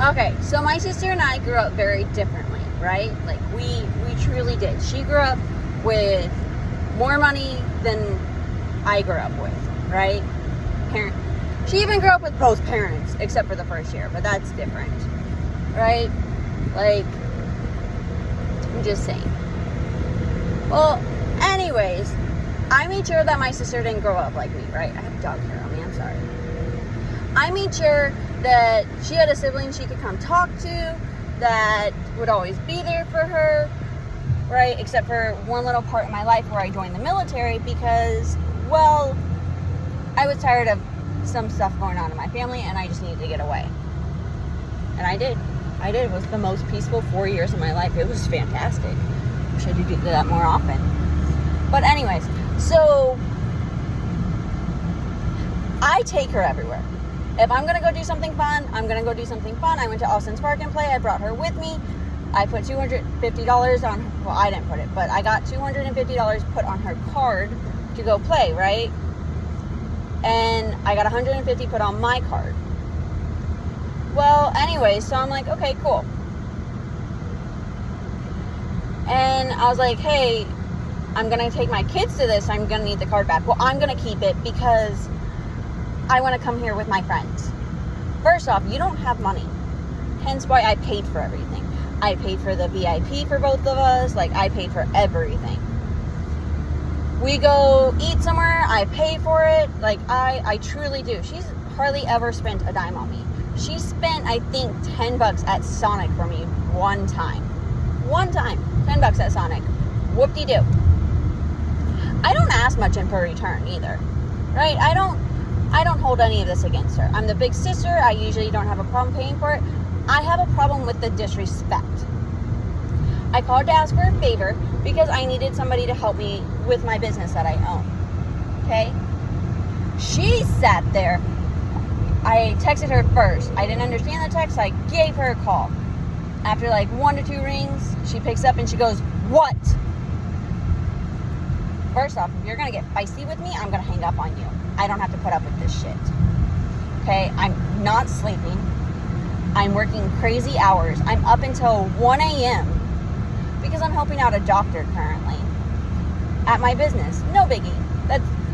Okay, so my sister and I grew up very differently, right? Like, we truly did. She grew up with more money than I grew up with, right? She even grew up with both parents, except for the first year, but that's different, right? Like, I'm just saying. Well, anyways, I made sure that my sister didn't grow up like me, right? I have dog hair on me, I'm sorry. I made sure that she had a sibling she could come talk to, that would always be there for her, right? Except for one little part in my life where I joined the military because, well, I was tired of some stuff going on in my family and I just needed to get away. And I did. It was the most peaceful 4 years of my life. It was fantastic. Wish I did that more often. But anyways, so I take her everywhere. If I'm going to go do something fun, I'm going to go do something fun. I went to Austin's Park and Play. I brought her with me. I put $250 on, well, I didn't put it, but I got $250 put on her card to go play, right? And I got $150 put on my card. Well, anyway, so I'm like, okay, cool. And I was like, hey, I'm going to take my kids to this. I'm going to need the card back. Well, I'm going to keep it because I want to come here with my friends. First off, you don't have money. Hence why I paid for everything. I paid for the VIP for both of us. Like, I paid for everything. We go eat somewhere. I pay for it. Like, I truly do. She's hardly ever spent a dime on me. She spent, I think, $10 at Sonic for me one time. One time. $10 at Sonic. Whoop-de-doo. I don't ask much in for return either. Right? I don't hold any of this against her. I'm the big sister. I usually don't have a problem paying for it. I have a problem with the disrespect. I called to ask for a favor because I needed somebody to help me with my business that I own. Okay? She sat there. I texted her first. I didn't understand the text. So I gave her a call. After like 1 to 2 rings, she picks up and she goes, "What?" First off, if you're going to get feisty with me, I'm going to hang up on you. I don't have to put up with this shit. Okay? I'm not sleeping. I'm working crazy hours. I'm up until 1 a.m. because I'm helping out a doctor currently at my business. No biggie.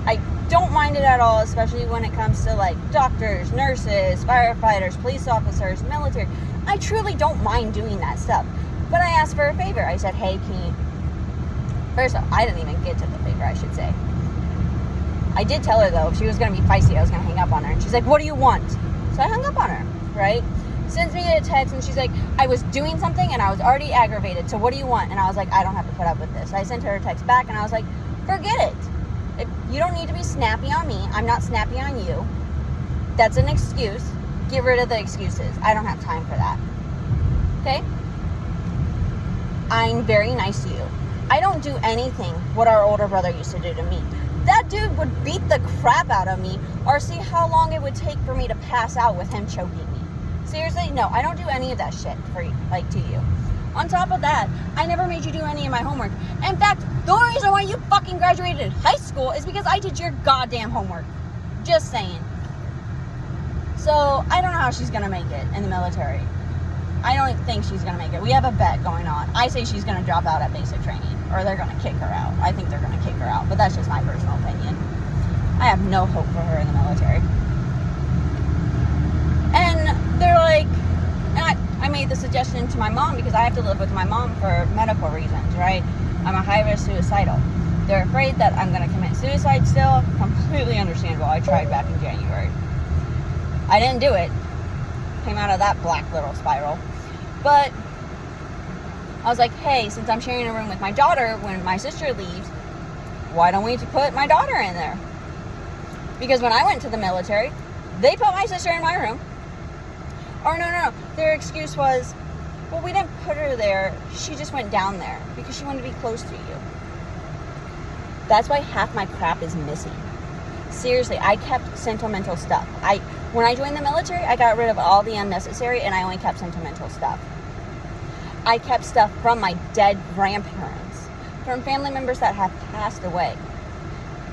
I don't mind it at all, especially when it comes to like doctors, nurses, firefighters, police officers, military. I truly don't mind doing that stuff. But I asked for a favor. I said, hey, can you... First off, I didn't even get to the favor, I should say. I did tell her, though, if she was going to be feisty, I was going to hang up on her. And she's like, what do you want? So I hung up on her, right? Sends me a text, and she's like, I was doing something, and I was already aggravated, so what do you want? And I was like, I don't have to put up with this. I sent her a text back, and I was like, forget it. If you don't need to be snappy on me. I'm not snappy on you. That's an excuse. Get rid of the excuses. I don't have time for that. Okay? I'm very nice to you. I don't do anything what our older brother used to do to me. That dude would beat the crap out of me or see how long it would take for me to pass out with him choking me. Seriously, no, I don't do any of that shit for you, like to you. On top of that, I never made you do any of my homework. In fact, the only reason why you fucking graduated high school is because I did your goddamn homework. Just saying. So, I don't know how she's gonna make it in the military. I don't think she's gonna make it. We have a bet going on. I say she's gonna drop out at basic training, or they're gonna kick her out. I think they're gonna kick her out, but that's just my personal opinion. I have no hope for her in the military. And they're like, and I made the suggestion to my mom because I have to live with my mom for medical reasons, right? I'm a high-risk suicidal. They're afraid that I'm going to commit suicide still. Completely understandable. I tried back in January. I didn't do it. Came out of that black little spiral. But I was like, hey, since I'm sharing a room with my daughter when my sister leaves, why don't we put my daughter in there? Because when I went to the military, they put my sister in my room. Or no. Their excuse was, well, we didn't put her there. She just went down there because she wanted to be close to you. That's why half my crap is missing. Seriously, I kept sentimental stuff. When I joined the military, I got rid of all the unnecessary and I only kept sentimental stuff. I kept stuff from my dead grandparents, from family members that have passed away.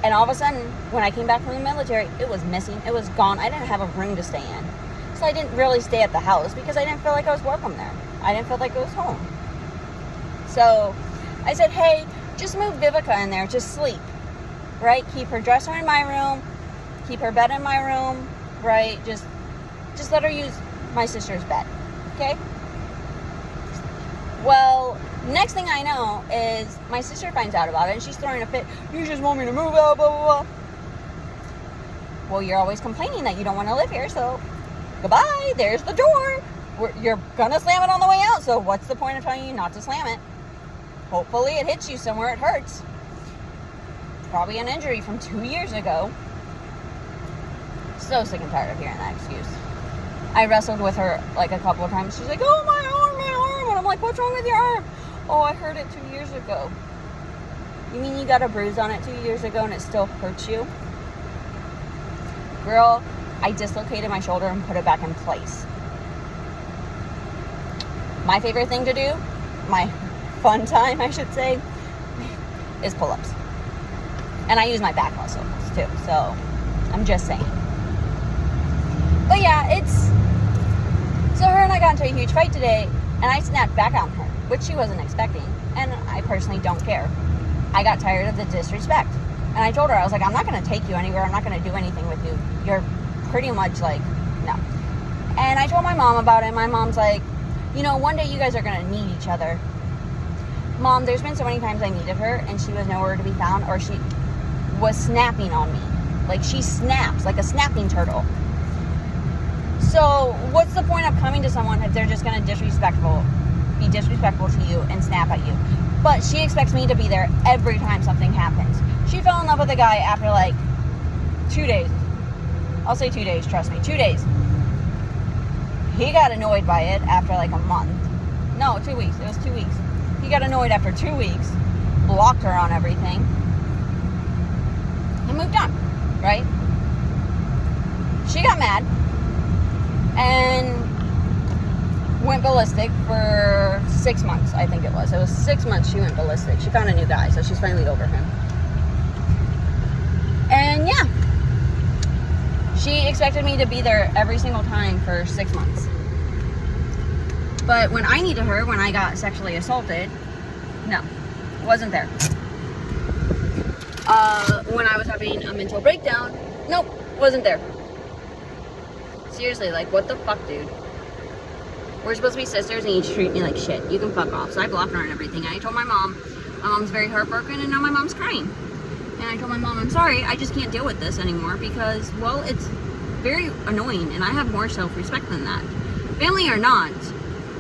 And all of a sudden, when I came back from the military, it was missing. It was gone. I didn't have a room to stay in. So I didn't really stay at the house because I didn't feel like I was welcome there. I didn't feel like it was home. So I said, hey, just move Vivica in there, just sleep, right? Keep her dresser in my room, keep her bed in my room, right? Just let her use my sister's bed, okay? Well, next thing I know is my sister finds out about it and she's throwing a fit. You just want me to move, blah, blah, blah. Well, you're always complaining that you don't want to live here, so goodbye, there's the door. You're gonna slam it on the way out, so what's the point of telling you not to slam it? Hopefully it hits you somewhere it hurts. Probably an injury from 2 years ago. So sick and tired of hearing that excuse. I wrestled with her like a couple of times. She's like, oh, my arm. And I'm like, what's wrong with your arm? Oh, I hurt it 2 years ago. You mean you got a bruise on it 2 years ago and it still hurts you? Girl, I dislocated my shoulder and put it back in place. My favorite thing to do, my fun time, I should say, is pull-ups. And I use my back muscles too, so I'm just saying. But yeah, so her and I got into a huge fight today, and I snapped back on her, which she wasn't expecting, and I personally don't care. I got tired of the disrespect, and I told her, I was like, I'm not going to take you anywhere, I'm not going to do anything with you. You're pretty much like, no. And I told my mom about it, and my mom's like, one day you guys are going to need each other. Mom, there's been so many times I needed her, and she was nowhere to be found, or she was snapping on me. Like, she snaps, like a snapping turtle. So, what's the point of coming to someone if they're just going to be disrespectful to you and snap at you? But she expects me to be there every time something happens. She fell in love with a guy after, 2 days. I'll say 2 days, trust me, 2 days. He got annoyed by it after, a month. No, 2 weeks. It was 2 weeks. He got annoyed after 2 weeks, blocked her on everything, and moved on, right? She got mad and went ballistic for 6 months, I think it was. It was 6 months she went ballistic. She found a new guy, so she's finally over him. And yeah, she expected me to be there every single time for 6 months. But when I needed her, when I got sexually assaulted, no, wasn't there. When I was having a mental breakdown, nope, wasn't there. Seriously, what the fuck, dude? We're supposed to be sisters and you treat me like shit. You can fuck off. So I blocked her and everything. And I told my mom. My mom's very heartbroken and now my mom's crying. And I told my mom, I'm sorry, I just can't deal with this anymore because, well, it's very annoying and I have more self-respect than that. Family or not,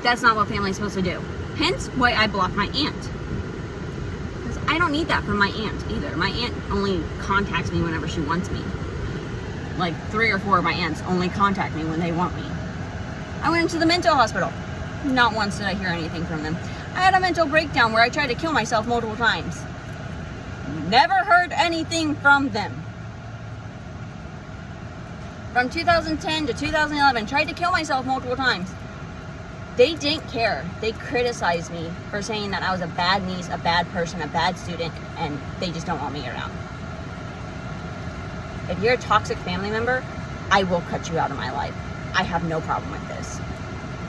that's not what family's supposed to do. Hence why I blocked my aunt. Because I don't need that from my aunt either. My aunt only contacts me whenever she wants me. 3 or 4 of my aunts only contact me when they want me. I went into the mental hospital. Not once did I hear anything from them. I had a mental breakdown where I tried to kill myself multiple times. Never heard anything from them. From 2010 to 2011, tried to kill myself multiple times. They didn't care. They criticized me for saying that I was a bad niece, a bad person, a bad student, and they just don't want me around. If you're a toxic family member, I will cut you out of my life. I have no problem with this.